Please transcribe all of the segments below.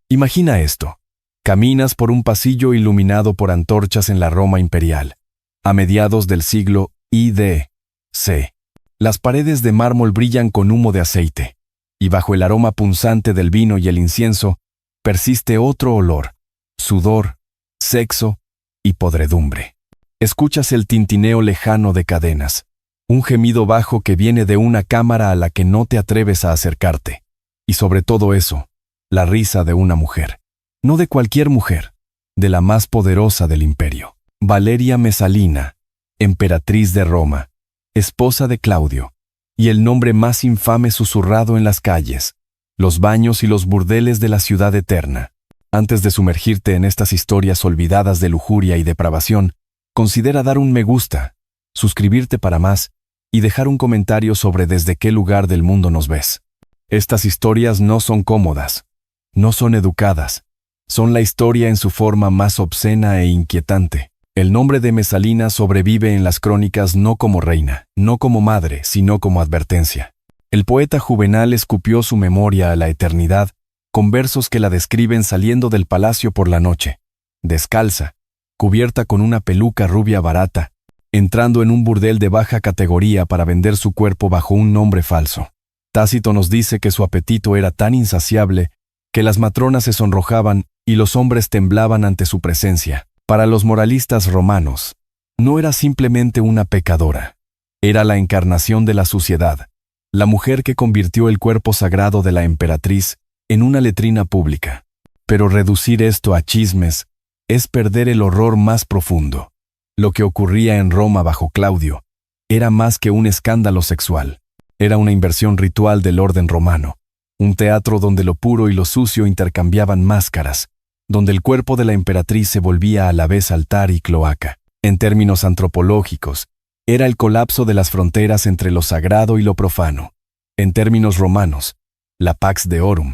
Imagina esto. Caminas por un pasillo iluminado por antorchas en la Roma imperial, a mediados del siglo I.d.C. Las paredes de mármol brillan con humo de aceite, y bajo el aroma punzante del vino y el incienso, persiste otro olor, sudor, sexo y podredumbre. Escuchas el tintineo lejano de cadenas, un gemido bajo que viene de una cámara a la que no te atreves a acercarte, y sobre todo eso, la risa de una mujer. No de cualquier mujer, de la más poderosa del imperio. Valeria Mesalina, emperatriz de Roma, esposa de Claudio, y el nombre más infame susurrado en las calles, los baños y los burdeles de la ciudad eterna. Antes de sumergirte en estas historias olvidadas de lujuria y depravación, considera dar un me gusta, suscribirte para más y dejar un comentario sobre desde qué lugar del mundo nos ves. Estas historias no son cómodas, no son educadas, son la historia en su forma más obscena e inquietante. El nombre de Mesalina sobrevive en las crónicas no como reina, no como madre, sino como advertencia. El poeta Juvenal escupió su memoria a la eternidad con versos que la describen saliendo del palacio por la noche, descalza, cubierta con una peluca rubia barata, entrando en un burdel de baja categoría para vender su cuerpo bajo un nombre falso. Tácito nos dice que su apetito era tan insaciable que las matronas se sonrojaban y los hombres temblaban ante su presencia. Para los moralistas romanos, no era simplemente una pecadora, era la encarnación de la suciedad, la mujer que convirtió el cuerpo sagrado de la emperatriz en una letrina pública. Pero reducir esto a chismes es perder el horror más profundo. Lo que ocurría en Roma bajo Claudio era más que un escándalo sexual, era una inversión ritual del orden romano, un teatro donde lo puro y lo sucio intercambiaban máscaras, donde el cuerpo de la emperatriz se volvía a la vez altar y cloaca. En términos antropológicos, era el colapso de las fronteras entre lo sagrado y lo profano. En términos romanos, la pax deorum,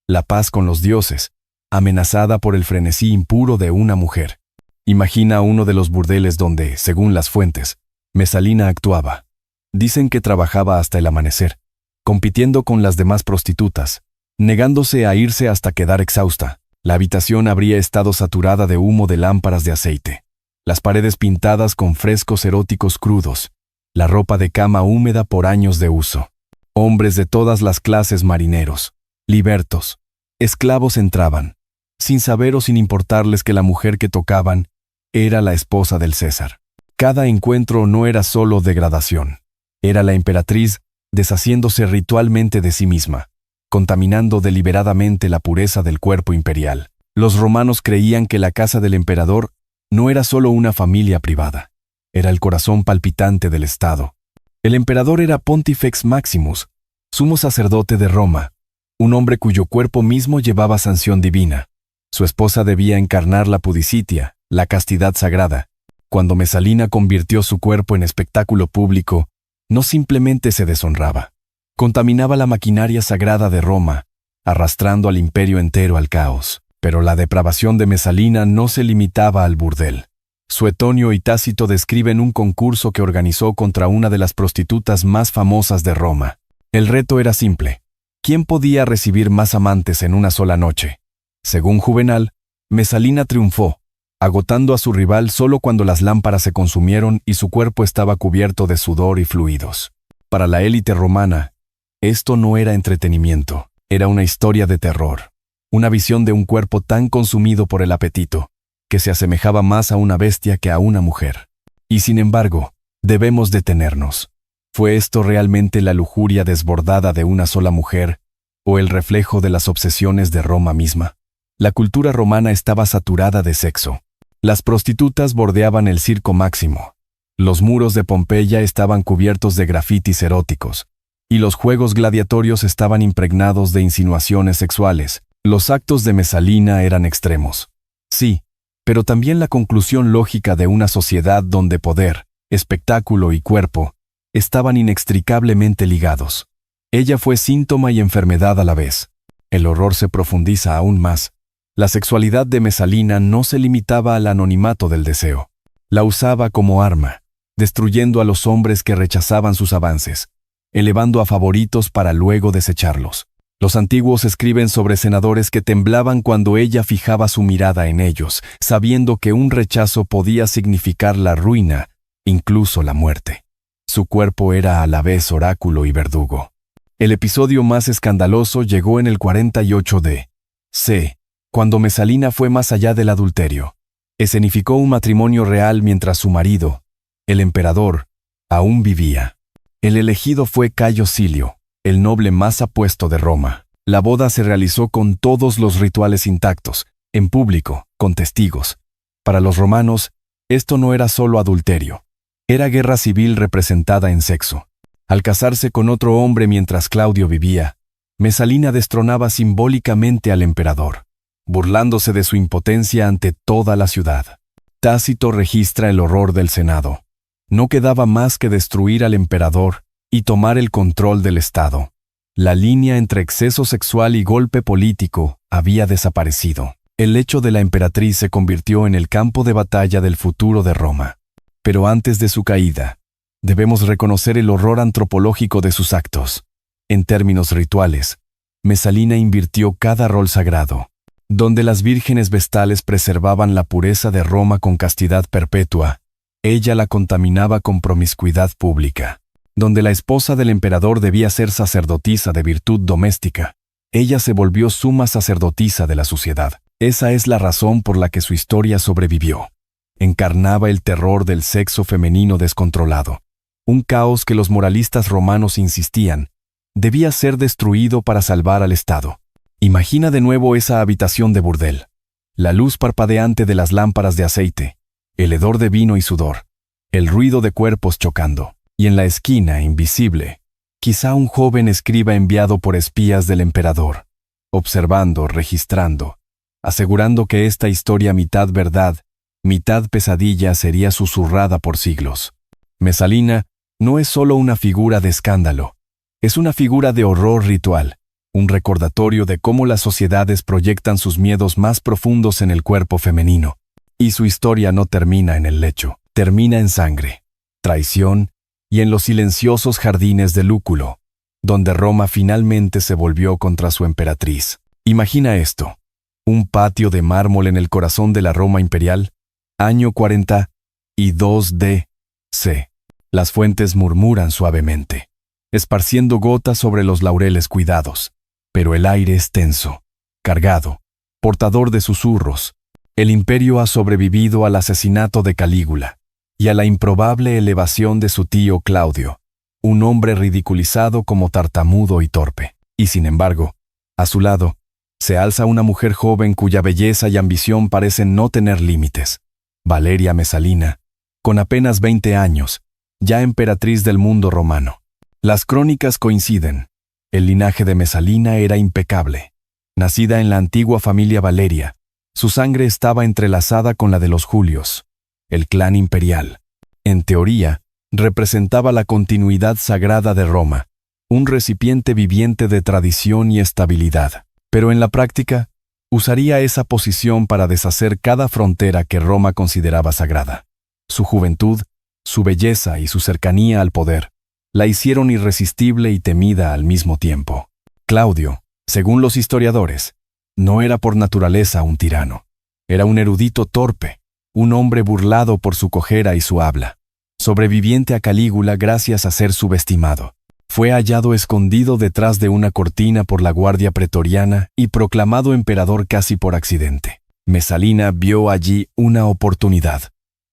la paz con los dioses, amenazada por el frenesí impuro de una mujer. Imagina uno de los burdeles donde, según las fuentes, Mesalina actuaba. Dicen que trabajaba hasta el amanecer, compitiendo con las demás prostitutas, negándose a irse hasta quedar exhausta. La habitación habría estado saturada de humo de lámparas de aceite, las paredes pintadas con frescos eróticos crudos, la ropa de cama húmeda por años de uso. Hombres de todas las clases, marineros, libertos, esclavos entraban, sin saber o sin importarles que la mujer que tocaban era la esposa del César. Cada encuentro no era solo degradación, era la emperatriz deshaciéndose ritualmente de sí misma, contaminando deliberadamente la pureza del cuerpo imperial. Los romanos creían que la casa del emperador no era solo una familia privada, era el corazón palpitante del Estado. El emperador era Pontifex Maximus, sumo sacerdote de Roma, un hombre cuyo cuerpo mismo llevaba sanción divina. Su esposa debía encarnar la pudicitia, la castidad sagrada. Cuando Mesalina convirtió su cuerpo en espectáculo público, no simplemente se deshonraba, contaminaba la maquinaria sagrada de Roma, arrastrando al imperio entero al caos. Pero la depravación de Mesalina no se limitaba al burdel. Suetonio y Tácito describen un concurso que organizó contra una de las prostitutas más famosas de Roma. El reto era simple: ¿quién podía recibir más amantes en una sola noche? Según Juvenal, Mesalina triunfó, agotando a su rival solo cuando las lámparas se consumieron y su cuerpo estaba cubierto de sudor y fluidos. Para la élite romana, esto no era entretenimiento, era una historia de terror, una visión de un cuerpo tan consumido por el apetito, que se asemejaba más a una bestia que a una mujer. Y sin embargo, debemos detenernos. ¿Fue esto realmente la lujuria desbordada de una sola mujer, o el reflejo de las obsesiones de Roma misma? La cultura romana estaba saturada de sexo. Las prostitutas bordeaban el Circo Máximo. Los muros de Pompeya estaban cubiertos de grafitis eróticos, y los juegos gladiatorios estaban impregnados de insinuaciones sexuales. Los actos de Mesalina eran extremos. Sí, pero también la conclusión lógica de una sociedad donde poder, espectáculo y cuerpo estaban inextricablemente ligados. Ella fue síntoma y enfermedad a la vez. El horror se profundiza aún más. La sexualidad de Mesalina no se limitaba al anonimato del deseo. La usaba como arma, destruyendo a los hombres que rechazaban sus avances, elevando a favoritos para luego desecharlos. Los antiguos escriben sobre senadores que temblaban cuando ella fijaba su mirada en ellos, sabiendo que un rechazo podía significar la ruina, incluso la muerte. Su cuerpo era a la vez oráculo y verdugo. El episodio más escandaloso llegó en el 48 d.C., cuando Mesalina fue más allá del adulterio. Escenificó un matrimonio real mientras su marido, el emperador, aún vivía. El elegido fue Cayo Silio, el noble más apuesto de Roma. La boda se realizó con todos los rituales intactos, en público, con testigos. Para los romanos, esto no era solo adulterio. Era guerra civil representada en sexo. Al casarse con otro hombre mientras Claudio vivía, Mesalina destronaba simbólicamente al emperador, burlándose de su impotencia ante toda la ciudad. Tácito registra el horror del Senado. No quedaba más que destruir al emperador y tomar el control del Estado. La línea entre exceso sexual y golpe político había desaparecido. El lecho de la emperatriz se convirtió en el campo de batalla del futuro de Roma. Pero antes de su caída, debemos reconocer el horror antropológico de sus actos. En términos rituales, Mesalina invirtió cada rol sagrado. Donde las vírgenes vestales preservaban la pureza de Roma con castidad perpetua, ella la contaminaba con promiscuidad pública. Donde la esposa del emperador debía ser sacerdotisa de virtud doméstica, ella se volvió suma sacerdotisa de la suciedad. Esa es la razón por la que su historia sobrevivió. Encarnaba el terror del sexo femenino descontrolado. Un caos que los moralistas romanos insistían, debía ser destruido para salvar al Estado. Imagina de nuevo esa habitación de burdel. La luz parpadeante de las lámparas de aceite, el hedor de vino y sudor, el ruido de cuerpos chocando. Y en la esquina, invisible, quizá un joven escriba enviado por espías del emperador, observando, registrando, asegurando que esta historia mitad verdad, mitad pesadilla sería susurrada por siglos. Mesalina no es solo una figura de escándalo, es una figura de horror ritual, un recordatorio de cómo las sociedades proyectan sus miedos más profundos en el cuerpo femenino. Y su historia no termina en el lecho, termina en sangre, traición, y en los silenciosos jardines de Lúculo, donde Roma finalmente se volvió contra su emperatriz. Imagina esto, un patio de mármol en el corazón de la Roma imperial, año 42 d.C. Las fuentes murmuran suavemente, esparciendo gotas sobre los laureles cuidados, pero el aire es tenso, cargado, portador de susurros. El imperio ha sobrevivido al asesinato de Calígula y a la improbable elevación de su tío Claudio, un hombre ridiculizado como tartamudo y torpe. Y sin embargo, a su lado, se alza una mujer joven cuya belleza y ambición parecen no tener límites. Valeria Mesalina, con apenas 20 años, ya emperatriz del mundo romano. Las crónicas coinciden. El linaje de Mesalina era impecable. Nacida en la antigua familia Valeria, su sangre estaba entrelazada con la de los Julios, el clan imperial. En teoría, representaba la continuidad sagrada de Roma, un recipiente viviente de tradición y estabilidad. Pero en la práctica, usaría esa posición para deshacer cada frontera que Roma consideraba sagrada. Su juventud, su belleza y su cercanía al poder la hicieron irresistible y temida al mismo tiempo. Claudio, según los historiadores, no era por naturaleza un tirano. Era un erudito torpe, un hombre burlado por su cojera y su habla, sobreviviente a Calígula gracias a ser subestimado. Fue hallado escondido detrás de una cortina por la guardia pretoriana y proclamado emperador casi por accidente. Mesalina vio allí una oportunidad.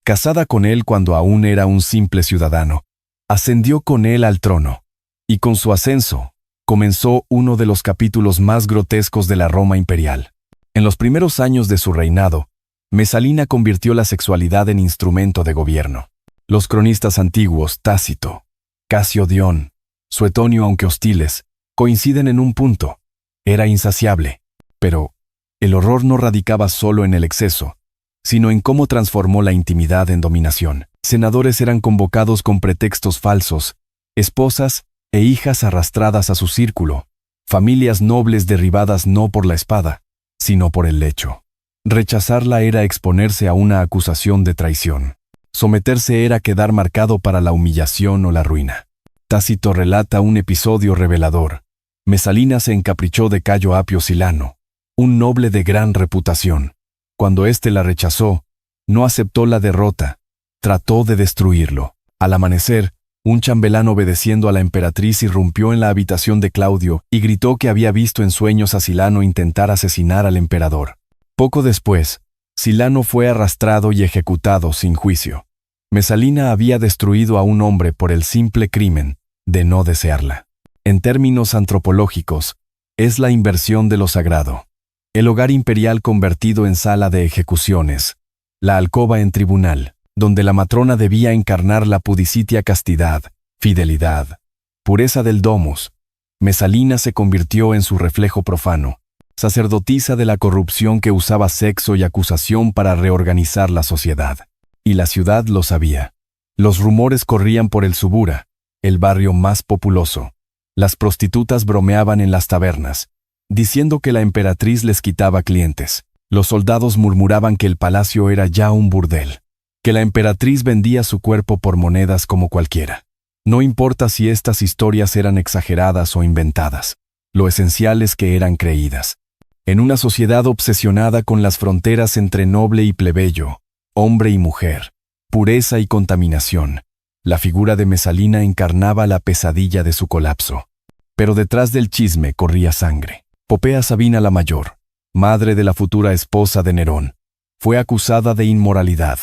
Casada con él cuando aún era un simple ciudadano, ascendió con él al trono, y con su ascenso, comenzó uno de los capítulos más grotescos de la Roma imperial. En los primeros años de su reinado, Mesalina convirtió la sexualidad en instrumento de gobierno. Los cronistas antiguos, Tácito, Casio Dión, Suetonio, aunque hostiles, coinciden en un punto: era insaciable. Pero el horror no radicaba solo en el exceso, sino en cómo transformó la intimidad en dominación. Senadores eran convocados con pretextos falsos, esposas e hijas arrastradas a su círculo, familias nobles derribadas no por la espada, sino por el lecho. Rechazarla era exponerse a una acusación de traición. Someterse era quedar marcado para la humillación o la ruina. Tácito relata un episodio revelador. Mesalina se encaprichó de Cayo Apio Silano, un noble de gran reputación. Cuando éste la rechazó, no aceptó la derrota, trató de destruirlo. Al amanecer, un chambelán obedeciendo a la emperatriz irrumpió en la habitación de Claudio y gritó que había visto en sueños a Silano intentar asesinar al emperador. Poco después, Silano fue arrastrado y ejecutado sin juicio. Mesalina había destruido a un hombre por el simple crimen de no desearla. En términos antropológicos, es la inversión de lo sagrado. El hogar imperial convertido en sala de ejecuciones, la alcoba en tribunal, donde la matrona debía encarnar la pudicitia castidad, fidelidad, pureza del domus. Mesalina se convirtió en su reflejo profano, sacerdotisa de la corrupción que usaba sexo y acusación para reorganizar la sociedad. Y la ciudad lo sabía. Los rumores corrían por el Subura, el barrio más populoso. Las prostitutas bromeaban en las tabernas, diciendo que la emperatriz les quitaba clientes. Los soldados murmuraban que el palacio era ya un burdel, que la emperatriz vendía su cuerpo por monedas como cualquiera. No importa si estas historias eran exageradas o inventadas, lo esencial es que eran creídas. En una sociedad obsesionada con las fronteras entre noble y plebeyo, hombre y mujer, pureza y contaminación, la figura de Mesalina encarnaba la pesadilla de su colapso. Pero detrás del chisme corría sangre. Popea Sabina la Mayor, madre de la futura esposa de Nerón, fue acusada de inmoralidad.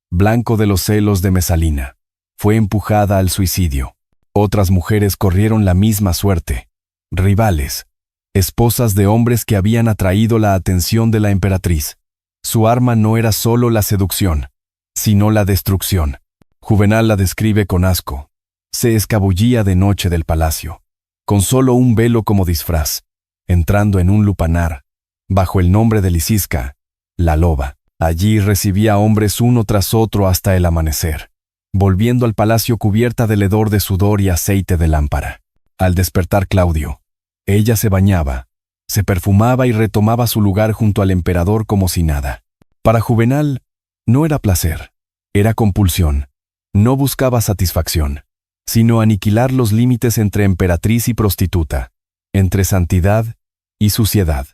Blanco de los celos de Mesalina, fue empujada al suicidio. Otras mujeres corrieron la misma suerte. Rivales, esposas de hombres que habían atraído la atención de la emperatriz. Su arma no era solo la seducción, sino la destrucción. Juvenal la describe con asco. Se escabullía de noche del palacio, con solo un velo como disfraz, entrando en un lupanar, bajo el nombre de Licisca, la loba. Allí recibía hombres uno tras otro hasta el amanecer, volviendo al palacio cubierta del hedor de sudor y aceite de lámpara. Al despertar Claudio, ella se bañaba, se perfumaba y retomaba su lugar junto al emperador como si nada. Para Juvenal, no era placer, era compulsión. No buscaba satisfacción, sino aniquilar los límites entre emperatriz y prostituta, entre santidad y suciedad.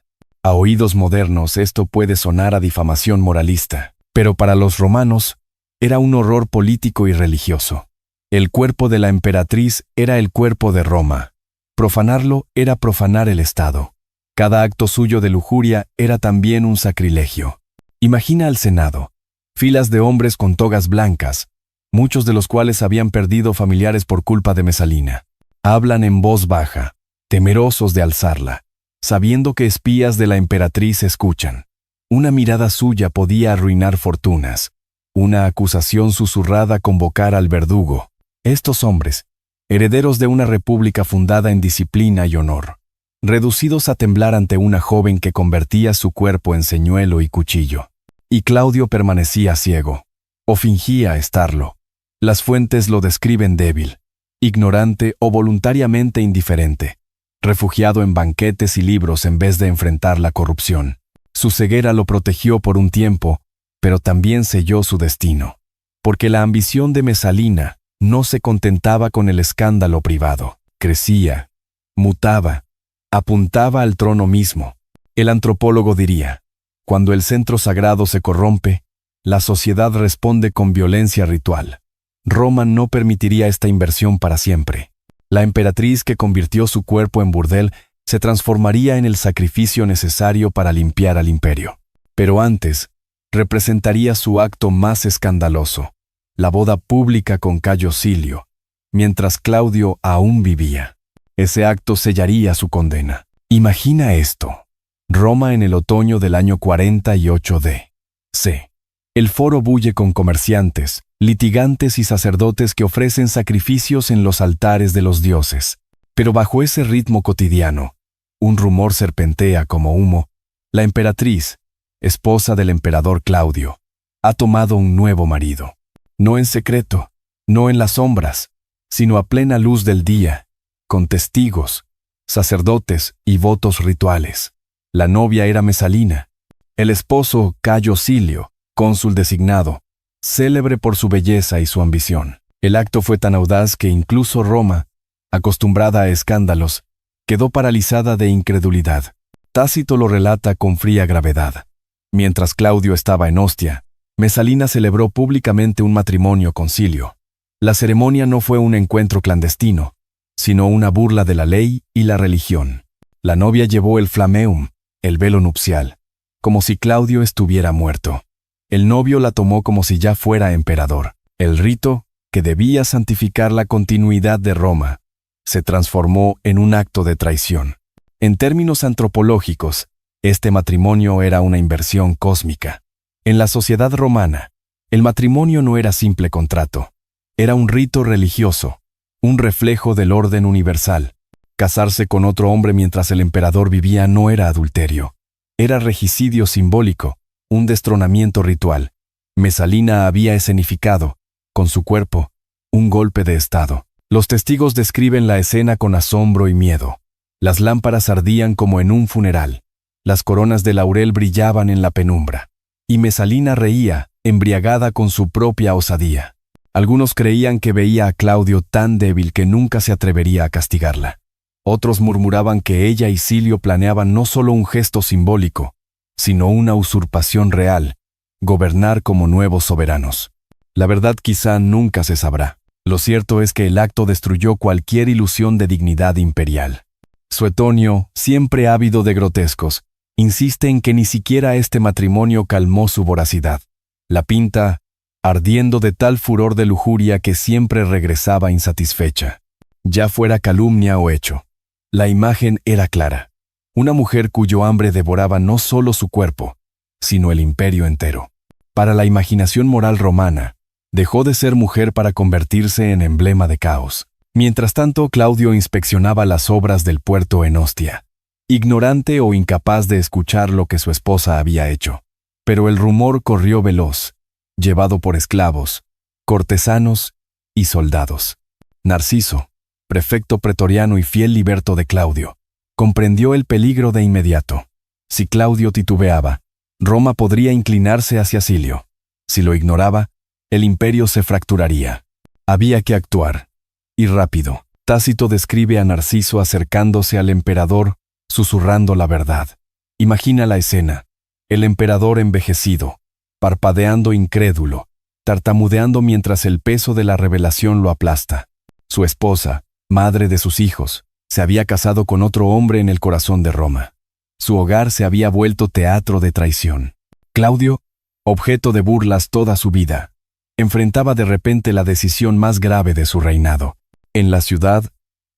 A oídos modernos esto puede sonar a difamación moralista, pero para los romanos era un horror político y religioso. El cuerpo de la emperatriz era el cuerpo de Roma. Profanarlo era profanar el Estado. Cada acto suyo de lujuria era también un sacrilegio. Imagina al Senado, filas de hombres con togas blancas, muchos de los cuales habían perdido familiares por culpa de Mesalina. Hablan en voz baja, temerosos de alzarla, sabiendo que espías de la emperatriz escuchan. Una mirada suya podía arruinar fortunas, una acusación susurrada convocar al verdugo. Estos hombres, herederos de una república fundada en disciplina y honor, reducidos a temblar ante una joven que convertía su cuerpo en señuelo y cuchillo. Y Claudio permanecía ciego, o fingía estarlo. Las fuentes lo describen débil, ignorante o voluntariamente indiferente, refugiado en banquetes y libros en vez de enfrentar la corrupción. Su ceguera lo protegió por un tiempo, pero también selló su destino, porque la ambición de Mesalina no se contentaba con el escándalo privado. Crecía, mutaba, apuntaba al trono mismo. El antropólogo diría, cuando el centro sagrado se corrompe, la sociedad responde con violencia ritual. Roma no permitiría esta inversión para siempre. La emperatriz que convirtió su cuerpo en burdel se transformaría en el sacrificio necesario para limpiar al imperio. Pero antes, representaría su acto más escandaloso, la boda pública con Cayo Silio, mientras Claudio aún vivía. Ese acto sellaría su condena. Imagina esto. Roma en el otoño del año 48 d.C. El foro bulle con comerciantes, litigantes y sacerdotes que ofrecen sacrificios en los altares de los dioses. Pero bajo ese ritmo cotidiano, un rumor serpentea como humo. La emperatriz, esposa del emperador Claudio, ha tomado un nuevo marido. No en secreto, no en las sombras, sino a plena luz del día, con testigos, sacerdotes y votos rituales. La novia era Mesalina, el esposo Cayo Silio, cónsul designado, célebre por su belleza y su ambición. El acto fue tan audaz que incluso Roma, acostumbrada a escándalos, Quedó paralizada de incredulidad. Tácito lo relata con fría gravedad. Mientras Claudio estaba en Ostia, Mesalina celebró públicamente un matrimonio concilio. La ceremonia no fue un encuentro clandestino, sino una burla de la ley y la religión. La novia llevó el flameum, el velo nupcial, como si Claudio estuviera muerto. El novio la tomó como si ya fuera emperador. El rito, que debía santificar la continuidad de Roma, se transformó en un acto de traición. En términos antropológicos, este matrimonio era una inversión cósmica. En la sociedad romana, el matrimonio no era simple contrato. Era un rito religioso, un reflejo del orden universal. Casarse con otro hombre mientras el emperador vivía no era adulterio. Era regicidio simbólico, un destronamiento ritual. Mesalina había escenificado, con su cuerpo, un golpe de estado. Los testigos describen la escena con asombro y miedo. Las lámparas ardían como en un funeral. Las coronas de laurel brillaban en la penumbra. Y Mesalina reía, embriagada con su propia osadía. Algunos creían que veía a Claudio tan débil que nunca se atrevería a castigarla. Otros murmuraban que ella y Silio planeaban no solo un gesto simbólico, sino una usurpación real, gobernar como nuevos soberanos. La verdad quizá nunca se sabrá. Lo cierto es que el acto destruyó cualquier ilusión de dignidad imperial. Suetonio, siempre ávido de grotescos, insiste en que ni siquiera este matrimonio calmó su voracidad. La pinta, ardiendo de tal furor de lujuria que siempre regresaba insatisfecha. Ya fuera calumnia o hecho. La imagen era clara. Una mujer cuyo hambre devoraba no solo su cuerpo, sino el imperio entero. Para la imaginación moral romana, dejó de ser mujer para convertirse en emblema de caos. Mientras tanto, Claudio inspeccionaba las obras del puerto en Ostia, ignorante o incapaz de escuchar lo que su esposa había hecho. Pero el rumor corrió veloz, llevado por esclavos, cortesanos y soldados. Narciso, prefecto pretoriano y fiel liberto de Claudio, comprendió el peligro de inmediato. Si Claudio titubeaba, Roma podría inclinarse hacia Silio. Si lo ignoraba, el imperio se fracturaría. Había que actuar. Y rápido. Tácito describe a Narciso acercándose al emperador, susurrando la verdad. Imagina la escena. El emperador envejecido, parpadeando incrédulo, tartamudeando mientras el peso de la revelación lo aplasta. Su esposa, madre de sus hijos, se había casado con otro hombre en el corazón de Roma. Su hogar se había vuelto teatro de traición. Claudio, objeto de burlas toda su vida, enfrentaba de repente la decisión más grave de su reinado. En la ciudad,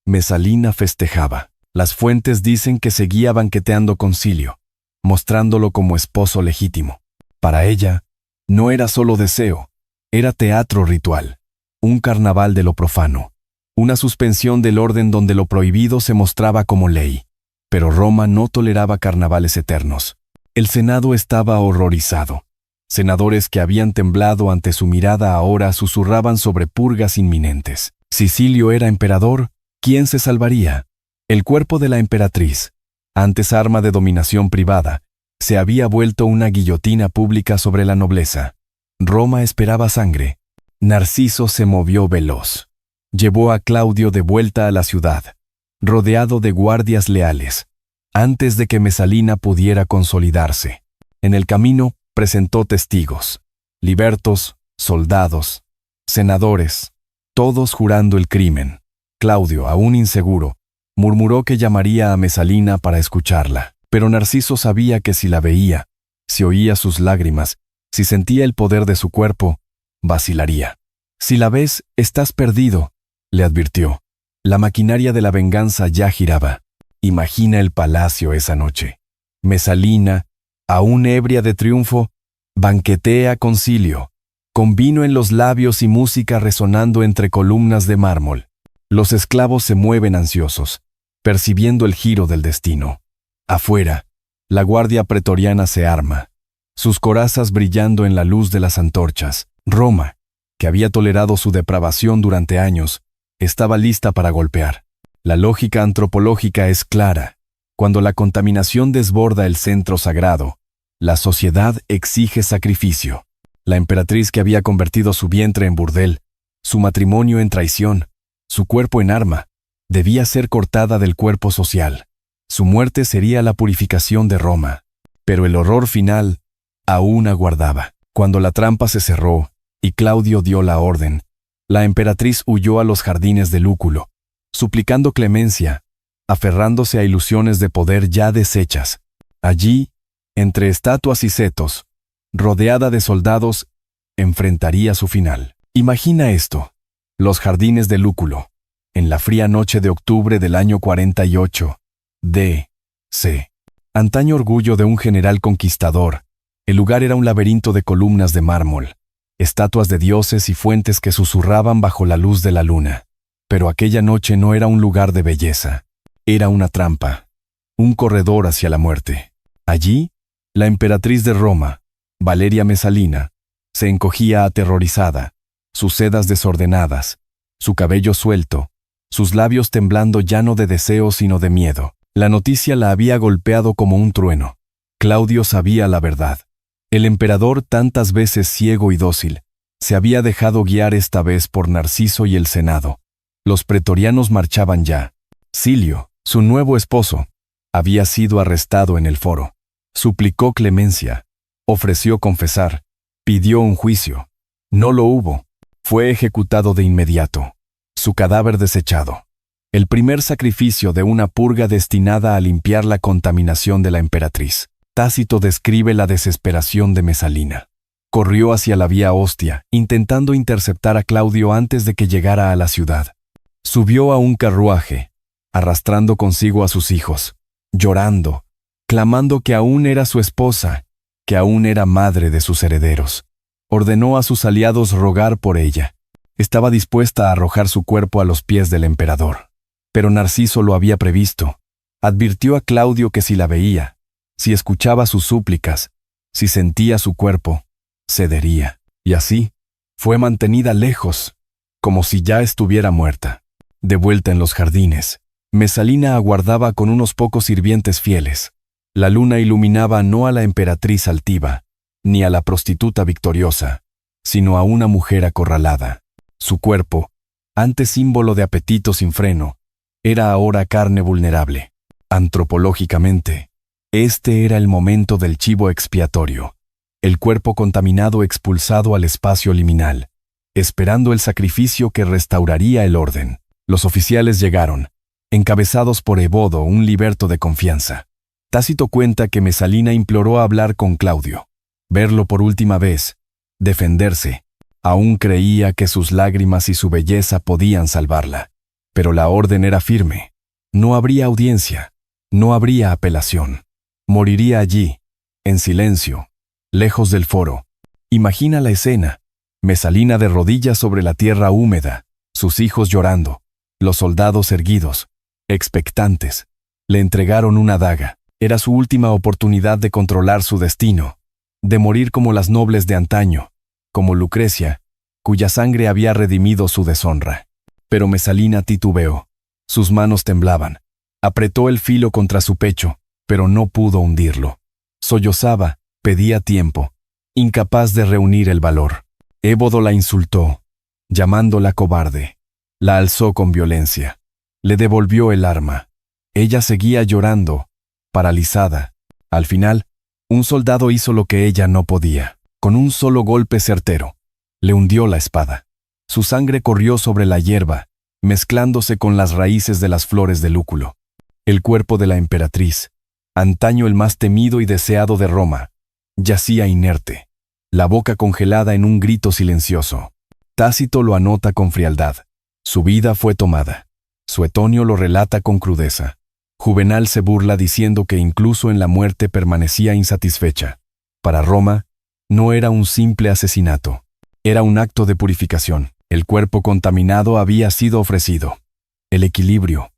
Mesalina festejaba. Las fuentes dicen que seguía banqueteando con Silio, mostrándolo como esposo legítimo. Para ella, no era solo deseo, era teatro ritual, un carnaval de lo profano, una suspensión del orden donde lo prohibido se mostraba como ley. Pero Roma no toleraba carnavales eternos. El Senado estaba horrorizado. Senadores que habían temblado ante su mirada ahora susurraban sobre purgas inminentes. Si Silio era emperador, ¿quién se salvaría? El cuerpo de la emperatriz, antes arma de dominación privada, se había vuelto una guillotina pública sobre la nobleza. Roma esperaba sangre. Narciso se movió veloz. Llevó a Claudio de vuelta a la ciudad, rodeado de guardias leales, antes de que Mesalina pudiera consolidarse. En el camino presentó testigos, libertos, soldados, senadores, todos jurando el crimen. Claudio, aún inseguro, murmuró que llamaría a Mesalina para escucharla. Pero Narciso sabía que si la veía, si oía sus lágrimas, si sentía el poder de su cuerpo, vacilaría. «Si la ves, estás perdido», le advirtió. La maquinaria de la venganza ya giraba. Imagina el palacio esa noche. Mesalina, aún ebria de triunfo, banquetea con Silio, con vino en los labios y música resonando entre columnas de mármol. Los esclavos se mueven ansiosos, percibiendo el giro del destino. Afuera, la guardia pretoriana se arma, sus corazas brillando en la luz de las antorchas. Roma, que había tolerado su depravación durante años, estaba lista para golpear. La lógica antropológica es clara. Cuando la contaminación desborda el centro sagrado, la sociedad exige sacrificio. La emperatriz que había convertido su vientre en burdel, su matrimonio en traición, su cuerpo en arma, Debía ser cortada del cuerpo social. Su muerte sería la purificación de Roma. Pero el horror final aún aguardaba. Cuando la trampa se cerró y Claudio dio la orden, la emperatriz huyó a los jardines de Lúculo, suplicando clemencia, aferrándose a ilusiones de poder ya deshechas. Allí, entre estatuas y setos, rodeada de soldados, enfrentaría su final. Imagina esto: los jardines de Lúculo, en la fría noche de octubre del año 48, D.C. Antaño orgullo de un general conquistador, el lugar era un laberinto de columnas de mármol, estatuas de dioses y fuentes que susurraban bajo la luz de la luna. Pero aquella noche no era un lugar de belleza, era una trampa, un corredor hacia la muerte. Allí, la emperatriz de Roma, Valeria Mesalina, se encogía aterrorizada, sus sedas desordenadas, su cabello suelto, sus labios temblando ya no de deseo sino de miedo. La noticia la había golpeado como un trueno. Claudio sabía la verdad. El emperador, tantas veces ciego y dócil, se había dejado guiar esta vez por Narciso y el Senado. Los pretorianos marchaban ya. Silio, su nuevo esposo, había sido arrestado en el foro. Suplicó clemencia, ofreció confesar, pidió un juicio. No lo hubo. Fue ejecutado de inmediato. Su cadáver desechado. El primer sacrificio de una purga destinada a limpiar la contaminación de la emperatriz. Tácito describe la desesperación de Mesalina. Corrió hacia la vía Ostia, intentando interceptar a Claudio antes de que llegara a la ciudad. Subió a un carruaje, arrastrando consigo a sus hijos, llorando, clamando que aún era su esposa, que aún era madre de sus herederos. Ordenó a sus aliados rogar por ella. Estaba dispuesta a arrojar su cuerpo a los pies del emperador. Pero Narciso lo había previsto. Advirtió a Claudio que si la veía, si escuchaba sus súplicas, si sentía su cuerpo, cedería. Y así, fue mantenida lejos, como si ya estuviera muerta. De vuelta en los jardines, Mesalina aguardaba con unos pocos sirvientes fieles. La luna iluminaba no a la emperatriz altiva, ni a la prostituta victoriosa, sino a una mujer acorralada. Su cuerpo, antes símbolo de apetito sin freno, era ahora carne vulnerable. Antropológicamente, este era el momento del chivo expiatorio, el cuerpo contaminado expulsado al espacio liminal, esperando el sacrificio que restauraría el orden. Los oficiales llegaron, encabezados por Evodo, un liberto de confianza. Tácito cuenta que Mesalina imploró hablar con Claudio, verlo por última vez, defenderse. Aún creía que sus lágrimas y su belleza podían salvarla. Pero la orden era firme. No habría audiencia, no habría apelación. Moriría allí, en silencio, lejos del foro. Imagina la escena: Mesalina de rodillas sobre la tierra húmeda, sus hijos llorando, los soldados erguidos, expectantes. Le entregaron una daga. Era su última oportunidad de controlar su destino, de morir como las nobles de antaño, como Lucrecia, cuya sangre había redimido su deshonra. Pero Mesalina titubeó. Sus manos temblaban. Apretó el filo contra su pecho, pero no pudo hundirlo. Sollozaba, pedía tiempo, incapaz de reunir el valor. Ébodo la insultó, llamándola cobarde. La alzó con violencia. Le devolvió el arma. Ella seguía llorando, paralizada. Al final, un soldado hizo lo que ella no podía. Con un solo golpe certero, le hundió la espada. Su sangre corrió sobre la hierba, mezclándose con las raíces de las flores de Lúculo. El cuerpo de la emperatriz, antaño el más temido y deseado de Roma, yacía inerte, la boca congelada en un grito silencioso. Tácito lo anota con frialdad. Su vida fue tomada. Suetonio lo relata con crudeza. Juvenal se burla diciendo que incluso en la muerte permanecía insatisfecha. Para Roma, no era un simple asesinato. Era un acto de purificación. El cuerpo contaminado había sido ofrecido. El equilibrio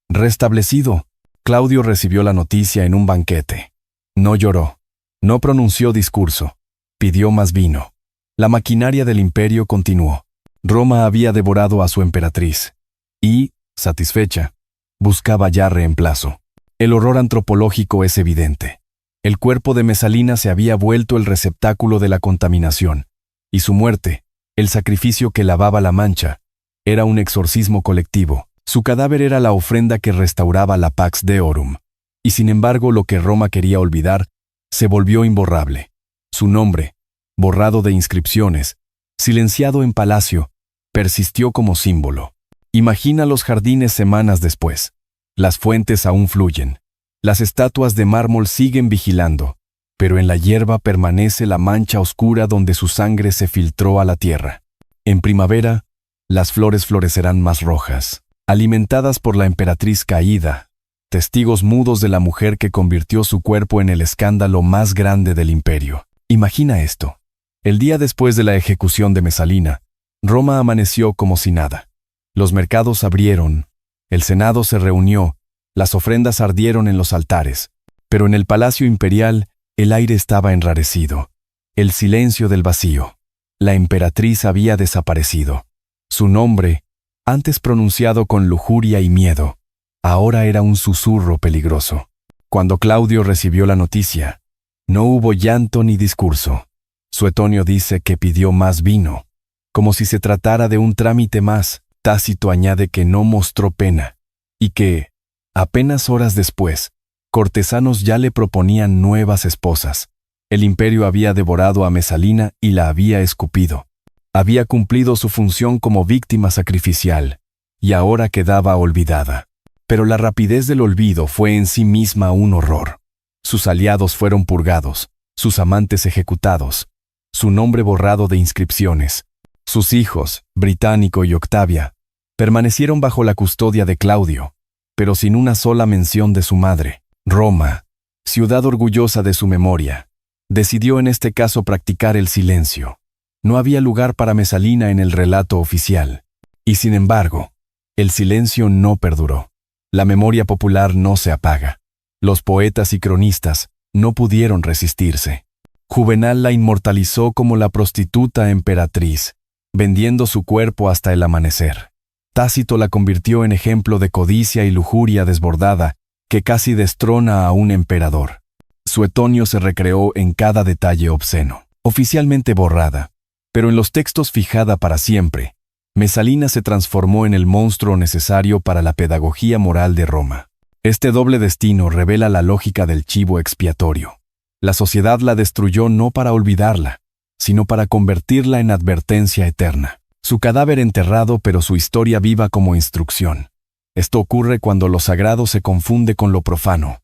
restablecido. Claudio recibió la noticia en un banquete. No lloró. No pronunció discurso. Pidió más vino. La maquinaria del imperio continuó. Roma había devorado a su emperatriz. Y, satisfecha, buscaba ya reemplazo. El horror antropológico es evidente. El cuerpo de Mesalina se había vuelto el receptáculo de la contaminación, y su muerte, el sacrificio que lavaba la mancha, era un exorcismo colectivo. Su cadáver era la ofrenda que restauraba la Pax Deorum, y sin embargo lo que Roma quería olvidar se volvió imborrable. Su nombre, borrado de inscripciones, silenciado en palacio, persistió como símbolo. Imagina los jardines semanas después. Las fuentes aún fluyen. Las estatuas de mármol siguen vigilando, pero en la hierba permanece la mancha oscura donde su sangre se filtró a la tierra. En primavera, las flores florecerán más rojas, alimentadas por la emperatriz caída, testigos mudos de la mujer que convirtió su cuerpo en el escándalo más grande del imperio. Imagina esto. El día después de la ejecución de Mesalina, Roma amaneció como si nada. Los mercados abrieron, el Senado se reunió, las ofrendas ardieron en los altares, pero en el palacio imperial el aire estaba enrarecido. El silencio del vacío. La emperatriz había desaparecido. Su nombre, antes pronunciado con lujuria y miedo, ahora era un susurro peligroso. Cuando Claudio recibió la noticia, no hubo llanto ni discurso. Suetonio dice que pidió más vino, como si se tratara de un trámite más. Tácito añade que no mostró pena, y que, apenas horas después, cortesanos ya le proponían nuevas esposas. El imperio había devorado a Mesalina y la había escupido. Había cumplido su función como víctima sacrificial, y ahora quedaba olvidada. Pero la rapidez del olvido fue en sí misma un horror. Sus aliados fueron purgados, sus amantes ejecutados, su nombre borrado de inscripciones. Sus hijos, Británico y Octavia, permanecieron bajo la custodia de Claudio, pero sin una sola mención de su madre. Roma, ciudad orgullosa de su memoria, decidió en este caso practicar el silencio. No había lugar para Mesalina en el relato oficial. Y sin embargo, el silencio no perduró. La memoria popular no se apaga. Los poetas y cronistas no pudieron resistirse. Juvenal la inmortalizó como la prostituta emperatriz, vendiendo su cuerpo hasta el amanecer. Tácito la convirtió en ejemplo de codicia y lujuria desbordada que casi destrona a un emperador. Suetonio se recreó en cada detalle obsceno. Oficialmente borrada, pero en los textos fijada para siempre, Mesalina se transformó en el monstruo necesario para la pedagogía moral de Roma. Este doble destino revela la lógica del chivo expiatorio. La sociedad la destruyó no para olvidarla, sino para convertirla en advertencia eterna. Su cadáver enterrado, pero su historia viva como instrucción. Esto ocurre cuando lo sagrado se confunde con lo profano,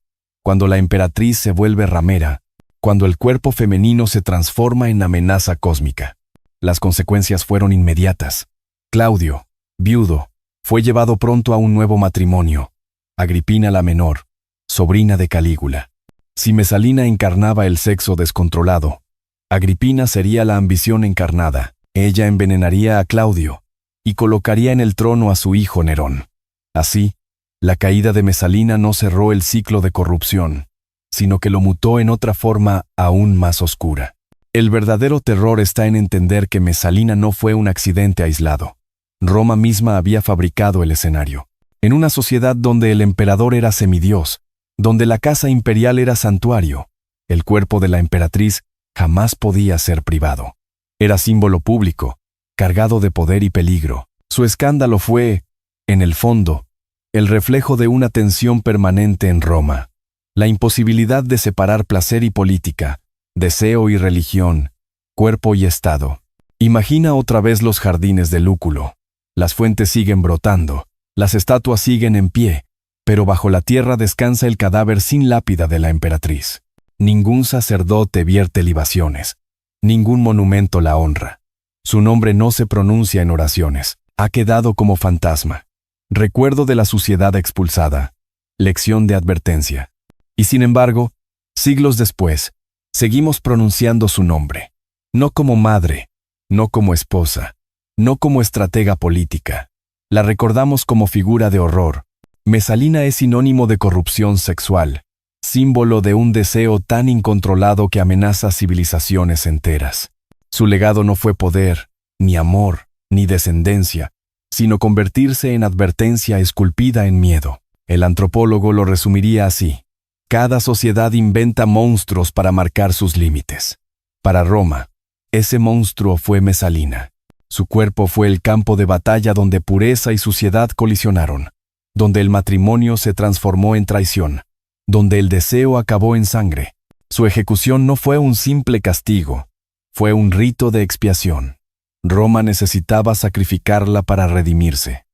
cuando la emperatriz se vuelve ramera, cuando el cuerpo femenino se transforma en amenaza cósmica. Las consecuencias fueron inmediatas. Claudio, viudo, fue llevado pronto a un nuevo matrimonio. Agripina la menor, sobrina de Calígula. Si Mesalina encarnaba el sexo descontrolado, Agripina sería la ambición encarnada. Ella envenenaría a Claudio y colocaría en el trono a su hijo Nerón. Así, la caída de Mesalina no cerró el ciclo de corrupción, sino que lo mutó en otra forma aún más oscura. El verdadero terror está en entender que Mesalina no fue un accidente aislado. Roma misma había fabricado el escenario. En una sociedad donde el emperador era semidios, donde la casa imperial era santuario, el cuerpo de la emperatriz jamás podía ser privado. Era símbolo público, cargado de poder y peligro. Su escándalo fue, en el fondo, el reflejo de una tensión permanente en Roma. La imposibilidad de separar placer y política, deseo y religión, cuerpo y Estado. Imagina otra vez los jardines de Lúculo. Las fuentes siguen brotando, las estatuas siguen en pie, pero bajo la tierra descansa el cadáver sin lápida de la emperatriz. Ningún sacerdote vierte libaciones. Ningún monumento la honra. Su nombre no se pronuncia en oraciones. Ha quedado como fantasma. Recuerdo de la suciedad expulsada. Lección de advertencia. Y sin embargo, siglos después, seguimos pronunciando su nombre. No como madre, no como esposa, no como estratega política. La recordamos como figura de horror. Mesalina es sinónimo de corrupción sexual, símbolo de un deseo tan incontrolado que amenaza civilizaciones enteras. Su legado no fue poder, ni amor, ni descendencia, sino convertirse en advertencia esculpida en miedo. El antropólogo lo resumiría así: cada sociedad inventa monstruos para marcar sus límites. Para Roma, ese monstruo fue Mesalina. Su cuerpo fue el campo de batalla donde pureza y suciedad colisionaron, donde el matrimonio se transformó en traición, donde el deseo acabó en sangre. Su ejecución no fue un simple castigo, fue un rito de expiación. Roma necesitaba sacrificarla para redimirse.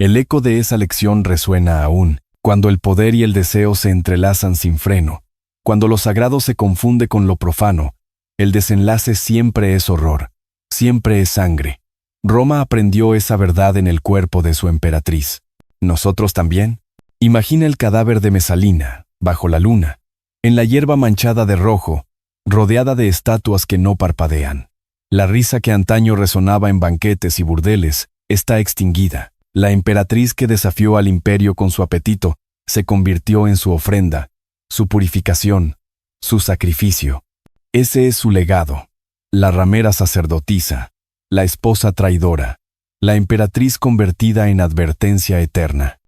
El eco de esa lección resuena aún, cuando el poder y el deseo se entrelazan sin freno, cuando lo sagrado se confunde con lo profano. El desenlace siempre es horror, siempre es sangre. Roma aprendió esa verdad en el cuerpo de su emperatriz. ¿Nosotros también? Imagina el cadáver de Mesalina, bajo la luna, en la hierba manchada de rojo, rodeada de estatuas que no parpadean. La risa que antaño resonaba en banquetes y burdeles está extinguida. La emperatriz que desafió al imperio con su apetito se convirtió en su ofrenda, su purificación, su sacrificio. Ese es su legado. La ramera sacerdotisa, la esposa traidora, la emperatriz convertida en advertencia eterna.